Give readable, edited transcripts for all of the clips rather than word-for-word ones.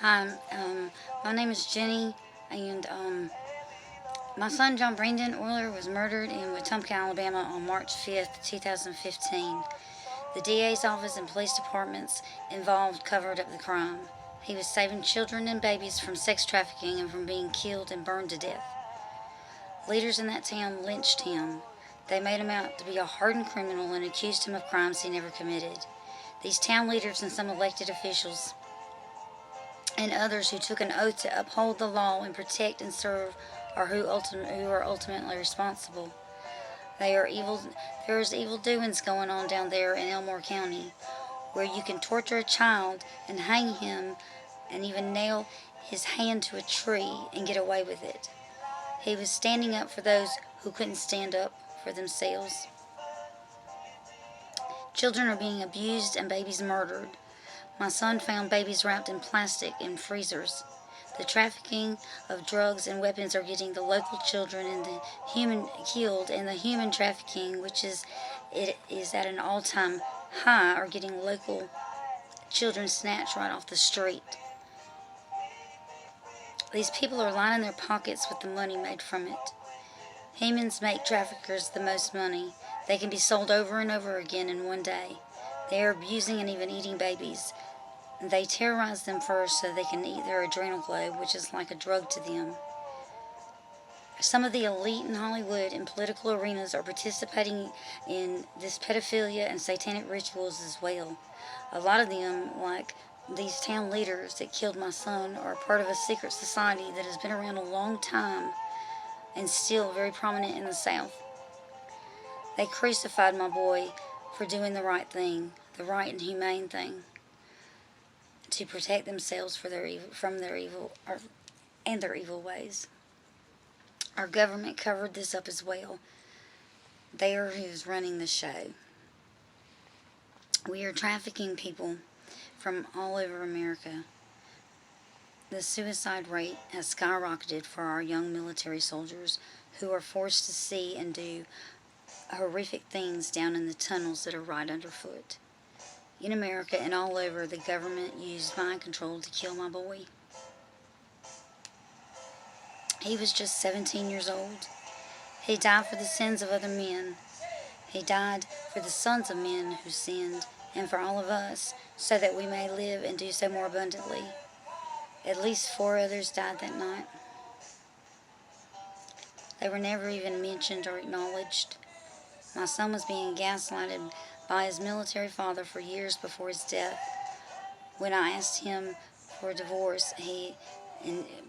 Hi, my name is Jenny, and my son John Brandon Euler was murdered in Wetumpka, Alabama on March 5th, 2015. The DA's office and police departments involved covered up the crime. He was saving children and babies from sex trafficking and from being killed and burned to death. Leaders in that town lynched him. They made him out to be a hardened criminal and accused him of crimes he never committed. These town leaders and some elected officials and others who took an oath to uphold the law and protect and serve are who are ultimately responsible. There is evil doings going on down there in Elmore County, where you can torture a child and hang him and even nail his hand to a tree and get away with it. He was standing up for those who couldn't stand up for themselves. Children are being abused and babies murdered. My son found babies wrapped in plastic in freezers. The trafficking of drugs and weapons are getting the local children and the human killed, and the human trafficking, which is at an all-time high, are getting local children snatched right off the street. These people are lining their pockets with the money made from it. Humans make traffickers the most money. They can be sold over and over again in one day. They are abusing and even eating babies. They terrorize them first so they can eat their adrenal gland, which is like a drug to them. Some of the elite in Hollywood and political arenas are participating in this pedophilia and satanic rituals as well. A lot of them, like these town leaders that killed my son, are part of a secret society that has been around a long time and still very prominent in the South. They crucified my boy for doing the right thing, the right and humane thing, to protect themselves from their evil ways. Our government covered this up as well. They are who's running the show. We are trafficking people from all over America. The suicide rate has skyrocketed for our young military soldiers who are forced to see and do horrific things down in the tunnels that are right underfoot. In America and all over, the government used mind control to kill my boy. He was just 17 years old. He died for the sins of other men. He died for the sons of men who sinned, and for all of us, so that we may live and do so more abundantly. At least 4 others died that night. They were never even mentioned or acknowledged. My son was being gaslighted by his military father for years before his death. When I asked him for a divorce,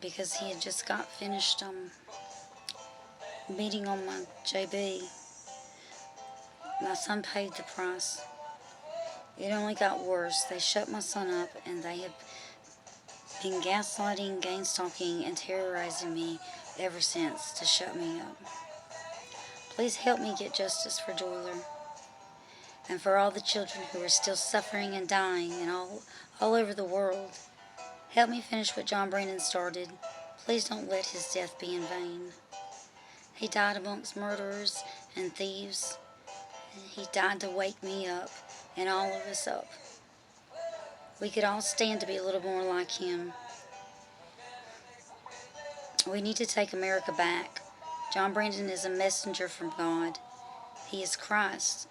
because he had just got finished beating on my JB, my son paid the price. It only got worse. They shut my son up, and they have been gaslighting, gang-stalking, and terrorizing me ever since to shut me up. Please help me get justice for Joyler, and for all the children who are still suffering and dying and all over the world. Help me finish what John Brandon started. Please don't let his death be in vain. He died amongst murderers and thieves. He died to wake me up and all of us up. We could all stand to be a little more like him. We need to take America back. John Brandon is a messenger from God. He is Christ.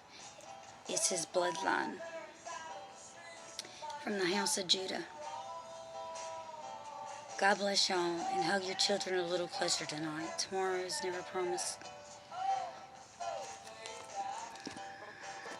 It's his bloodline from the house of Judah. God bless y'all, and hug your children a little closer tonight. Tomorrow is never promised.